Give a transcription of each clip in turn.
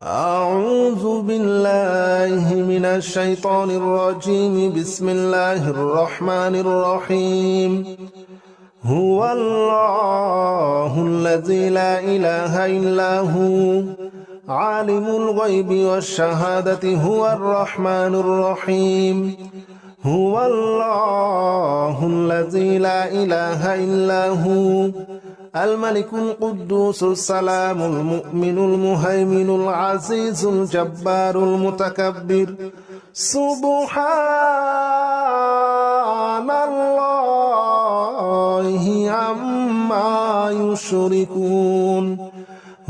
أعوذ بالله من الشيطان الرجيم. بسم الله الرحمن الرحيم. هو الله الذي لا إله إلا هو عالم الغيب والشهادة هو الرحمن الرحيم. هو الله الذي لا إله إلا هو الملك القدوس السلام المؤمن المهيمن العزيز الجبار المتكبر. سبحان الله عما يشركون.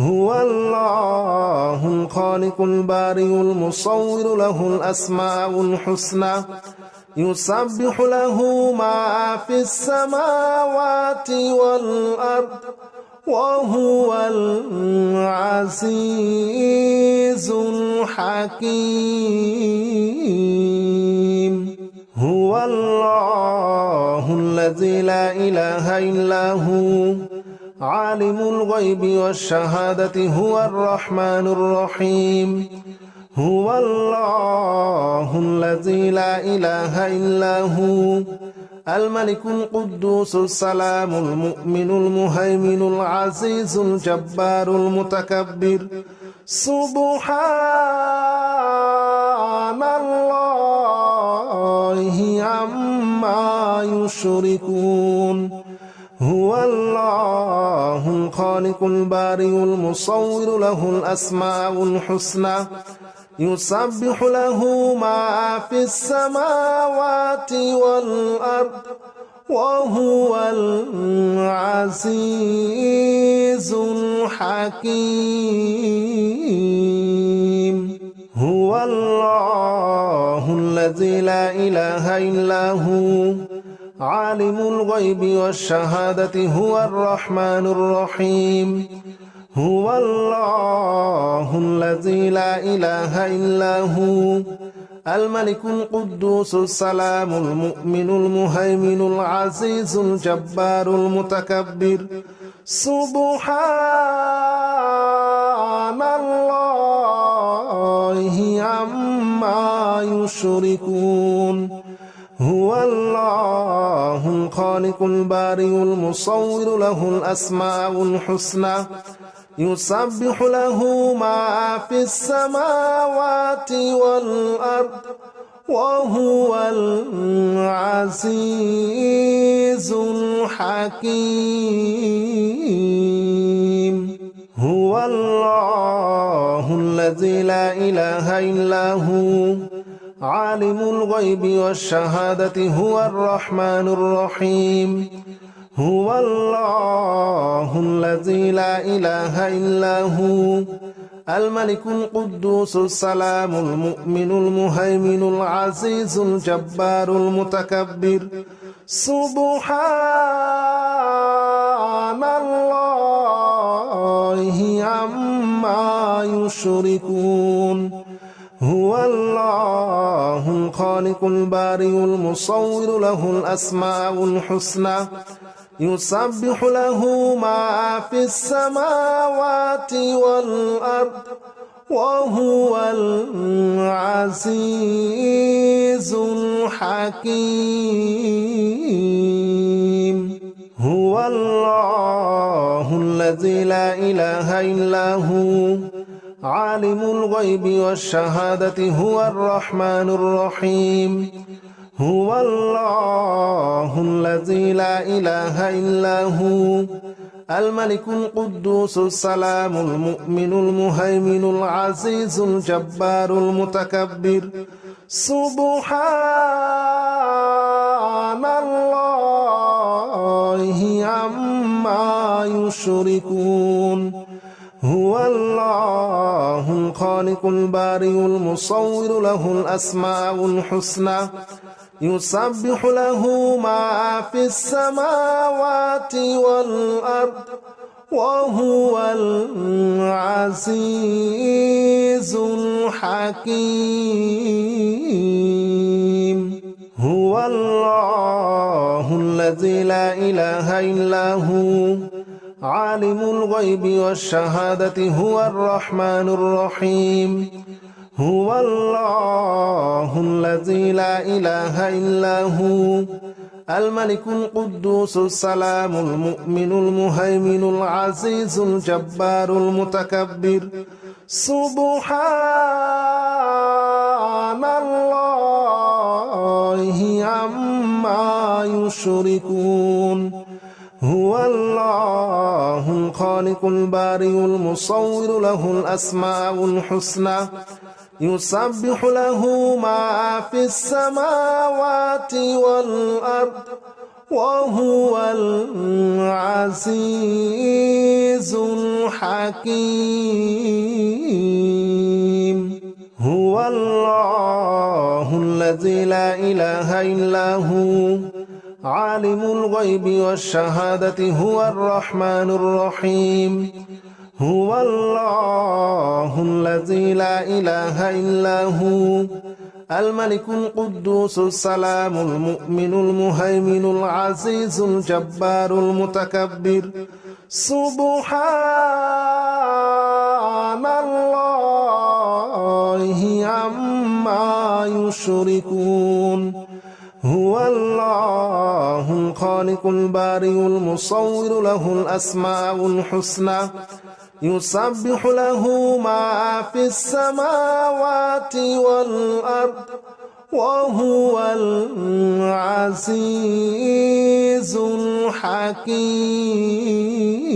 هو الله الخالق البارئ المصور له الأسماء الحسنى يسبح له ما في السماوات والأرض وهو العزيز الحكيم. هو الله الذي لا إله إلا هو عالم الغيب والشهادة هو الرحمن الرحيم. هو الله الذي لا إله إلا هو الملك القدوس السلام المؤمن المهيمن العزيز الجبار المتكبر. سبحان الله عما يشركون. هو الله الخالق البارئ المصور له الأسماء الحسنى يسبح له ما في السماوات والأرض وهو العزيز الحكيم. هو الله الذي لا إله إلا هو عالم الغيب والشهادة هو الرحمن الرحيم. هو الله الذي لا إله إلا هو الملك القدوس السلام المؤمن المهيمن العزيز الجبار المتكبر. سبحان الله عما يشركون. هو الله الخالق البارئ المصور له الأسماء الحسنى يسبح له ما في السماوات والأرض وهو العزيز الحكيم. هو الله الذي لا إله إلا هو عالم الغيب والشهادة هو الرحمن الرحيم. هو الله الذي لا إله إلا هو الملك القدوس السلام المؤمن المهيمن العزيز الجبار المتكبر. سبحان الله عما يشركون. هو الله الخالق البارئ المصور له الأسماء الحسنى يسبح له ما في السماوات والأرض وهو العزيز الحكيم. هو الله الذي لا إله إلا هو عالم الغيب والشهادة هو الرحمن الرحيم. هو الله الذي لا إله إلا هو الملك القدوس السلام المؤمن المهيمن العزيز الجبار المتكبر. سبحان الله عما يشركون. هو الله الخالق البارئ المصور له الأسماء الحسنى يسبح له ما في السماوات والأرض وهو العزيز الحكيم. هو الله الذي لا إله إلا هو عالم الغيب والشهادة هو الرحمن الرحيم هو الله الذي لا إله إلا هو الملك القدوس السلام المؤمن المهيمن العزيز الجبار المتكبر سبحان الله عما يشركون هو الله الخالق البارئ المصور له الأسماء الحسنى يسبح له ما في السماوات والأرض وهو العزيز الحكيم هو الله الذي لا إله إلا هو عالم الغيب والشهادة هو الرحمن الرحيم هو الله الذي لا إله إلا هو الملك القدوس السلام المؤمن المهيمن العزيز الجبار المتكبر سبحان الله عما يشركون هو الله الخالق البارئ المصور له الأسماء الحسنى يسبح له ما في السماوات والأرض وهو العزيز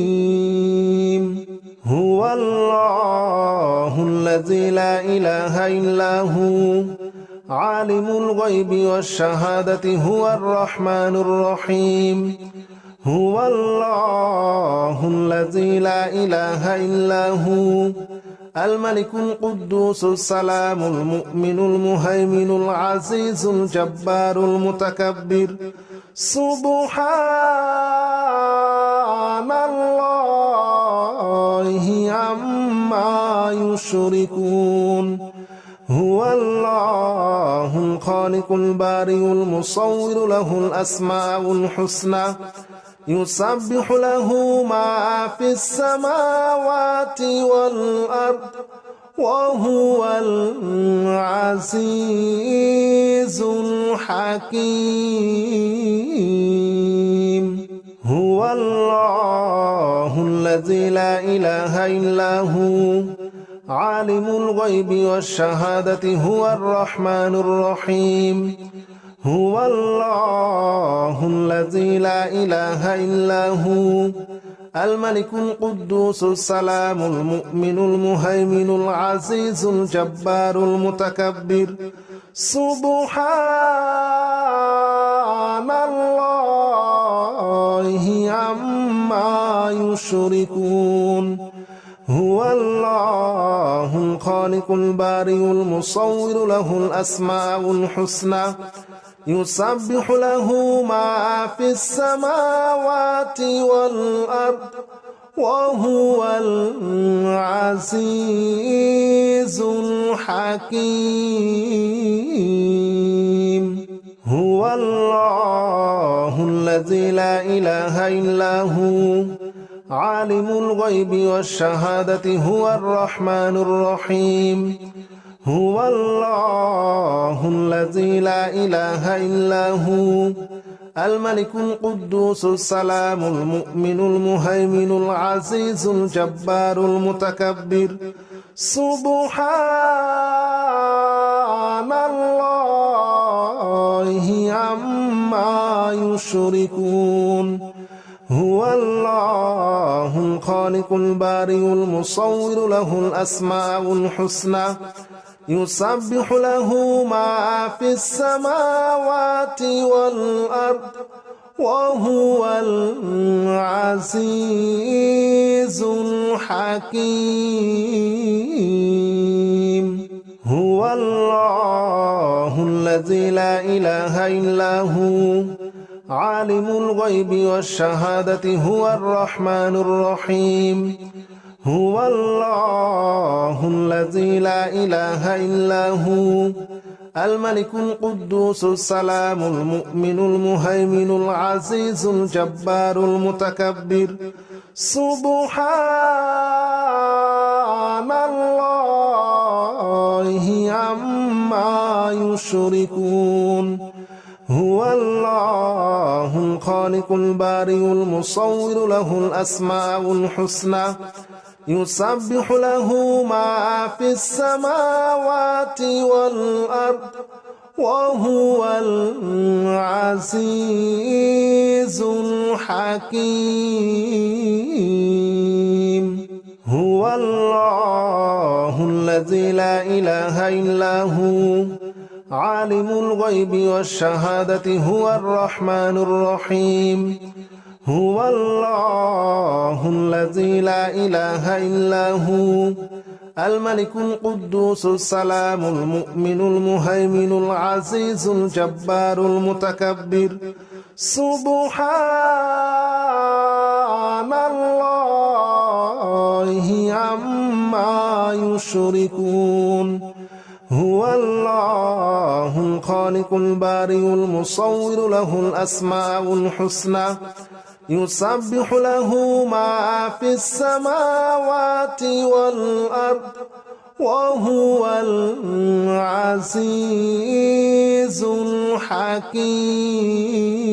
الحكيم هو الله الذي لا إله إلا هو عالم الغيب والشهادة هو الرحمن الرحيم هو الله الذي لا إله إلا هو الملك القدوس السلام المؤمن المهيمن العزيز الجبار المتكبر سبحان الله عما يشركون هو الله الخالق البارئ المصور له الأسماء الحسنى يسبح له ما في السماوات والأرض وهو العزيز الحكيم هو الله الذي لا إله إلا هو عالم الغيب والشهادة هو الرحمن الرحيم هو الله الذي لا إله إلا هو الملك القدوس السلام المؤمن المهيمن العزيز الجبار المتكبر سبحان الله عما يشركون هو الله الخالق البارئ المصور له الأسماء الحسنى يسبح له ما في السماوات والأرض وهو العزيز الحكيم هو الله الذي لا إله إلا هو عالم الغيب والشهادة هو الرحمن الرحيم هو الله الذي لا إله إلا هو الملك القدوس السلام المؤمن المهيمن العزيز الجبار المتكبر سبحان الله عما يشركون هو الله الخالق البارئ المصور له الأسماء الحسنى يسبح له ما في السماوات والأرض وهو العزيز الحكيم هو الله الذي لا إله إلا هو عالم الغيب والشهادة هو الرحمن الرحيم هو الله الذي لا إله إلا هو الملك القدوس السلام المؤمن المهيمن العزيز الجبار المتكبر سبحان الله عما يشركون هو الله الخالق البارئ المصور له الأسماء الحسنى يسبح له ما في السماوات والأرض وهو العزيز الحكيم هو الله الذي لا إله إلا هو عالم الغيب والشهادة هو الرحمن الرحيم هو الله الذي لا إله إلا هو الملك القدوس السلام المؤمن المهيمن العزيز الجبار المتكبر سبحان الله عما يشركون هو الله الخالق البارئ المصور له الأسماء الحسنى يسبح له ما في السماوات والأرض وهو العزيز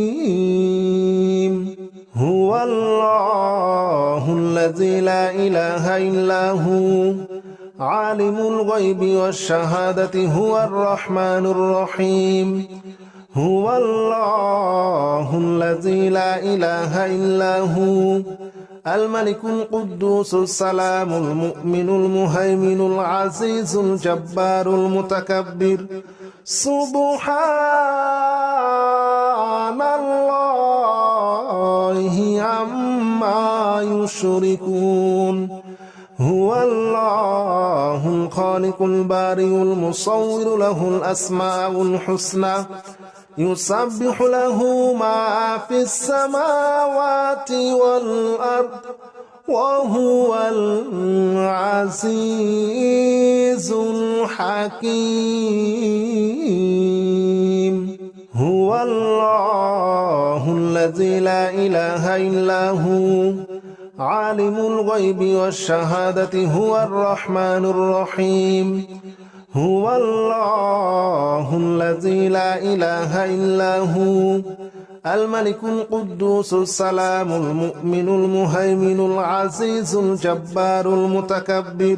الحكيم هو الله الذي لا إله إلا هو عالم الغيب والشهادة هو الرحمن الرحيم هو الله الذي لا إله إلا هو الملك القدوس السلام المؤمن المهيمن العزيز الجبار المتكبر سبحان الله عما يشركون هو الله الخالق البارئ المصور له الأسماء الحسنى يسبح له ما في السماوات والأرض وهو العزيز الحكيم هو الله الذي لا إله إلا هو عالم الغيب والشهادة هو الرحمن الرحيم هو الله الذي لا إله إلا هو الملك القدوس السلام المؤمن المهيمن العزيز الجبار المتكبر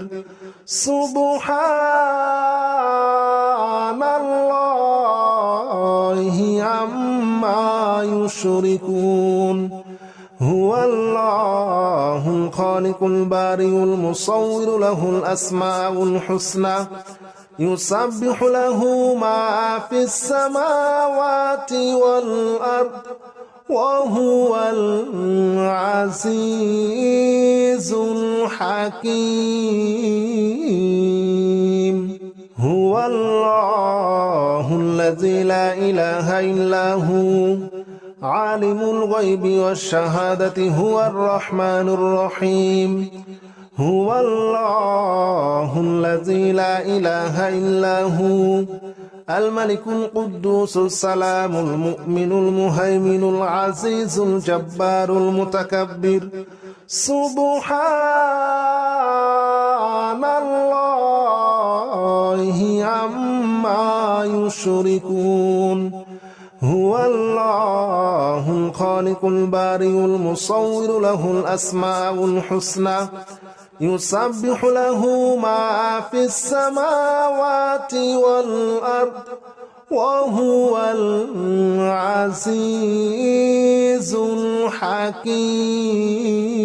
سبحان الله عما يشركون هو الله الخالق البارئ المصور له الأسماء الحسنى يسبح له ما في السماوات والأرض وهو العزيز الحكيم هو الله الذي لا إله إلا هو عالم الغيب والشهادة هو الرحمن الرحيم هو الله الذي لا إله إلا هو الملك القدوس السلام المؤمن المهيمن العزيز الجبار المتكبر سبحان الله عما يشركون هو الله الخالق البارئ المصور له الأسماء الحسنى يسبح له ما في السماوات والأرض وهو العزيز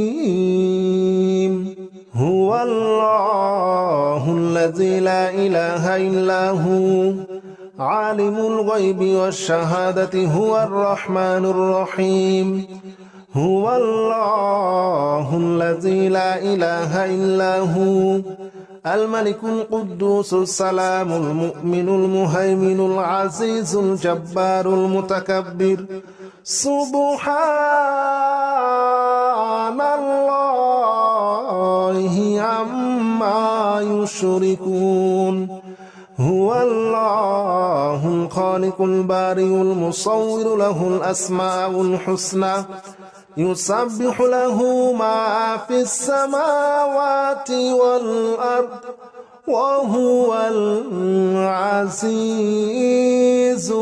الحكيم هو الله الذي لا إله إلا هو عالم الغيب والشهادة هو الرحمن الرحيم هو الله الذي لا إله إلا هو الملك القدوس السلام المؤمن المهيمن العزيز الجبار المتكبر سبحان الله عما يشركون هو الله الخالق البارئ المصور له الأسماء الحسنى يسبح له ما في السماوات والأرض وهو العزيز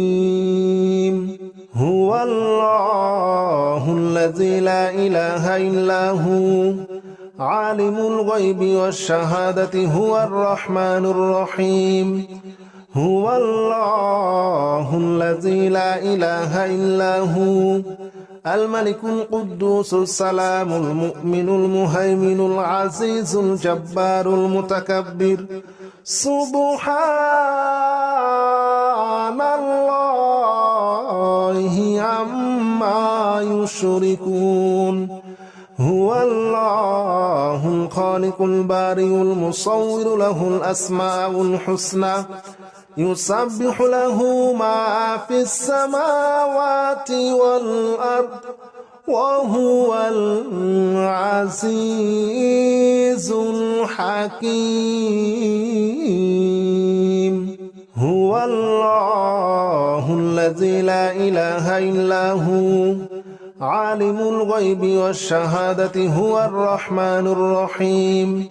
الحكيم هو الله الذي لا إله إلا هو عالم الغيب والشهادة هو الرحمن الرحيم هو الله الذي لا إله إلا هو الملك القدوس السلام المؤمن المهيمن العزيز الجبار المتكبر سبحان الله عما يشركون هو الله الخالق البارئ المصور له الأسماء الحسنى يسبح له ما في السماوات والأرض وهو العزيز الحكيم هو الله الذي لا إله إلا هو عالم الغيب والشهادة هو الرحمن الرحيم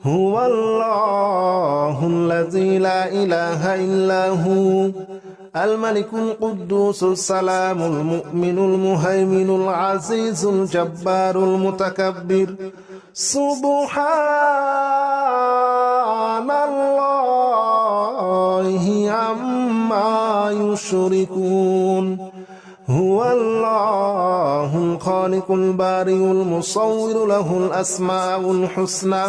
هو الله الذي لا إله إلا هو الملك القدوس السلام المؤمن المهيمن العزيز الجبار المتكبر سبحان الله عما يشركون هو الله الخالق البارئ المصور له الأسماء الحسنى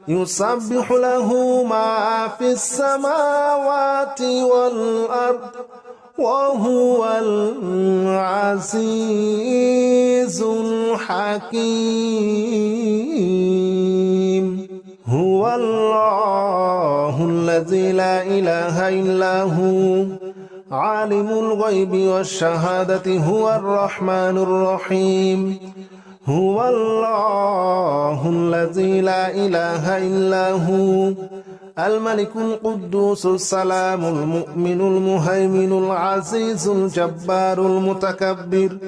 يسبح له ما في السماوات والأرض وهو العزيز الحكيم هو الله الذي لا إله إلا هو عالم الغيب والشهادة هو الرحمن الرحيم هو الله الذي لا إله إلا هو الملك القدوس السلام المؤمن المهيمن العزيز الجبار المتكبر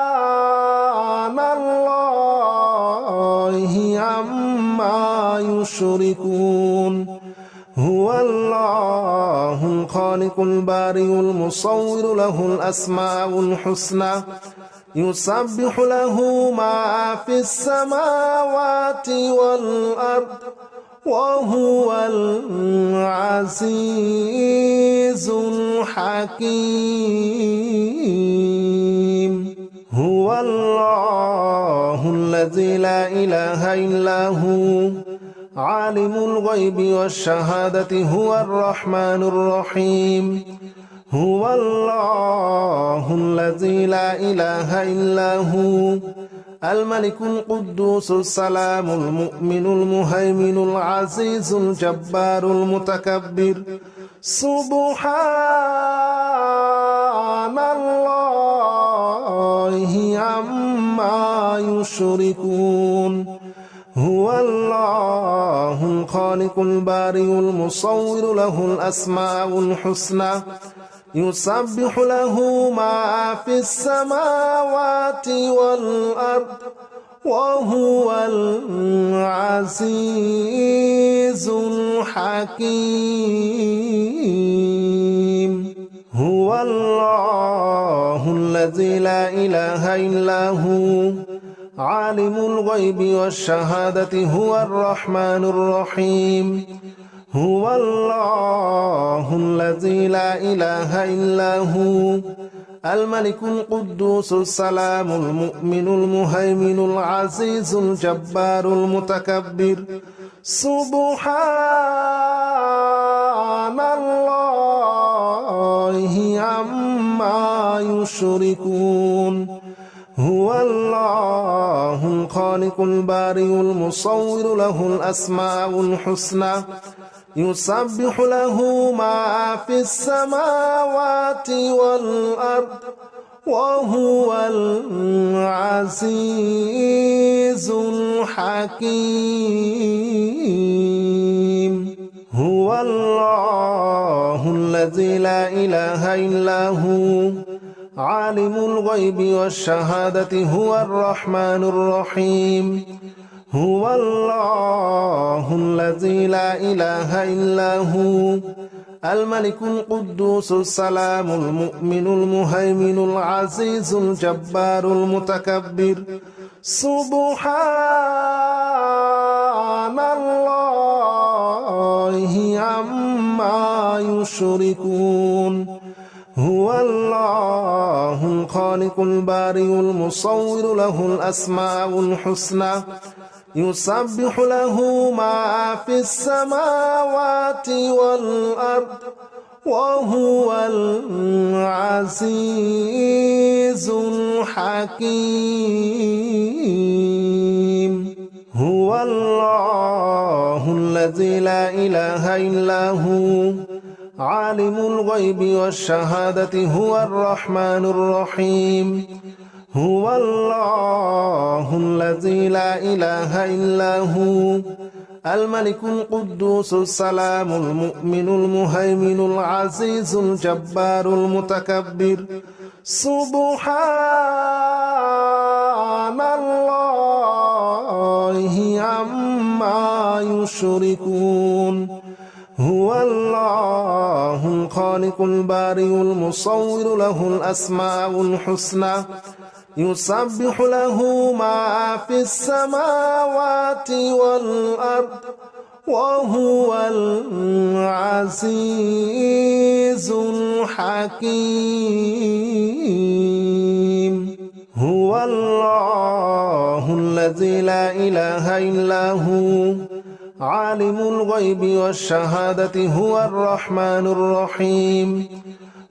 سبحان الله عما يشركون هو الله الخالق البارئ المصور له الأسماء الحسنى يسبح له ما في السماوات والأرض وهو العزيز الحكيم هو الله الذي لا إله إلا هو عالم الغيب والشهادة هو الرحمن الرحيم هو الله الذي لا إله إلا هو الملك القدوس السلام المؤمن المهيمن العزيز الجبار المتكبر سبحان الله عما يشركون هو الله الخالق البارئ المصور له الأسماء الحسنى يسبح له ما في السماوات والأرض وهو العزيز الحكيم هو الله الذي لا إله إلا هو عالم الغيب والشهادة هو الرحمن الرحيم هو الله الذي لا إله إلا هو الملك القدوس السلام المؤمن المهيمن العزيز الجبار المتكبر سبحان الله عما يشركون هو الله الخالق البارئ المصور له الأسماء الحسنى يسبح له ما في السماوات والأرض وهو العزيز الحكيم هو الله الذي الذي لا إله إلا هو عالم الغيب والشهادة هو الرحمن الرحيم هو الله الذي لا إله إلا هو الملك القدوس السلام المؤمن المهيمن العزيز الجبار المتكبر سبحان الله عما يشركون هو الله الخالق البارئ المصور له الأسماء الحسنى يسبح له ما في السماوات والأرض وهو العزيز الحكيم هو الله الذي لا إله إلا هو عالم الغيب والشهادة هو الرحمن الرحيم هو الله الذي لا إله إلا هو الملك القدوس السلام المؤمن المهيمن العزيز الجبار المتكبر سبحان الله عما يشركون هو الله الخالق البارئ المصور له الأسماء الحسنى يسبح له ما في السماوات والأرض وهو العزيز الحكيم هو الله الذي لا إله إلا هو عالم الغيب والشهادة هو الرحمن الرحيم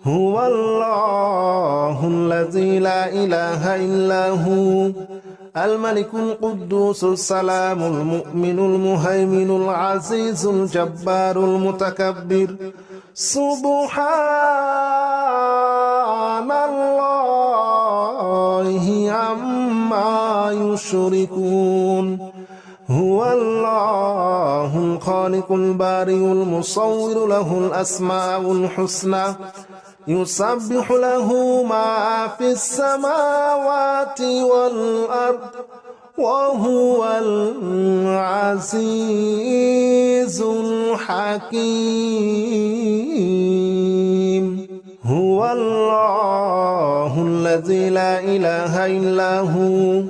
هو الله الذي لا إله إلا هو الملك القدوس السلام المؤمن المهيمن العزيز الجبار المتكبر سبحان الله عما يشركون هو الله الخالق البارئ المصور له الأسماء الحسنى يسبح له ما في السماوات والأرض وهو العزيز الحكيم هو الله الذي لا إله إلا هو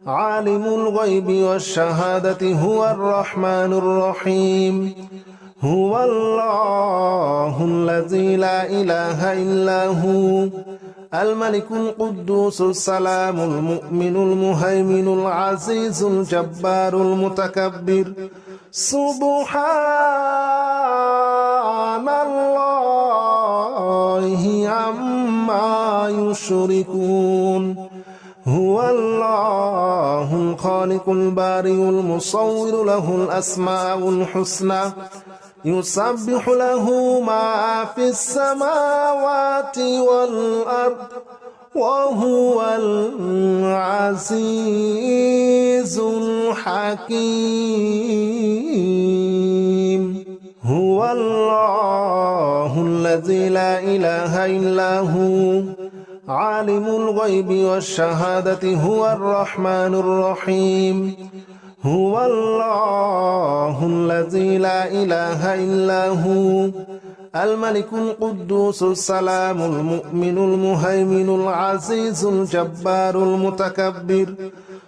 عالم الغيب والشهادة هو الرحمن الرحيم هو الله الذي لا إله إلا هو الملك القدوس السلام المؤمن المهيمن العزيز الجبار المتكبر سبحان الله عما يشركون هو الله الخالق البارئ المصور له الأسماء الحسنى يسبح له ما في السماوات والأرض وهو العزيز الحكيم هو الله الذي لا إله إلا هو عالم الغيب والشهادة هو الرحمن الرحيم هو الله الذي لا إله إلا هو الملك القدوس السلام المؤمن المهيمن العزيز الجبار المتكبر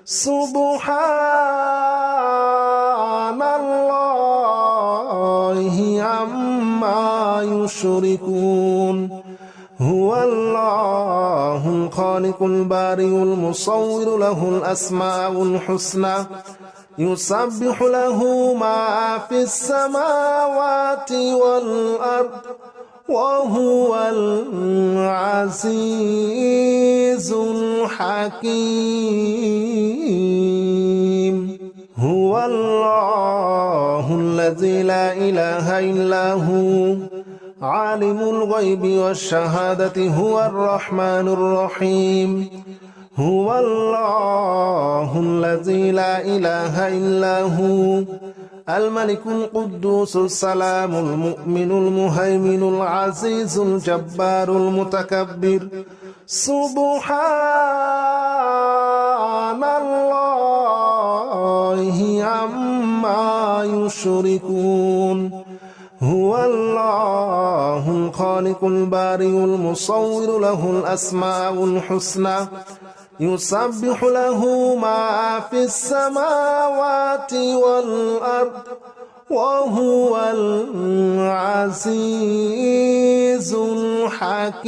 سبحان الله عما يشركون هو الله الخالق البارئ المصور له الأسماء الحسنى يسبح له ما في السماوات والأرض وهو العزيز الحكيم هو الله الذي لا إله إلا هو عالم الغيب والشهادة هو الرحمن الرحيم هو الله الذي لا إله إلا هو الملك القدوس السلام المؤمن المهيمن العزيز الجبار المتكبر سبحان الله عما يشركون هو الله الخالق البارئ المصور له الأسماء الحسنى يسبح له ما في السماوات والأرض وهو العزيز الحكيم.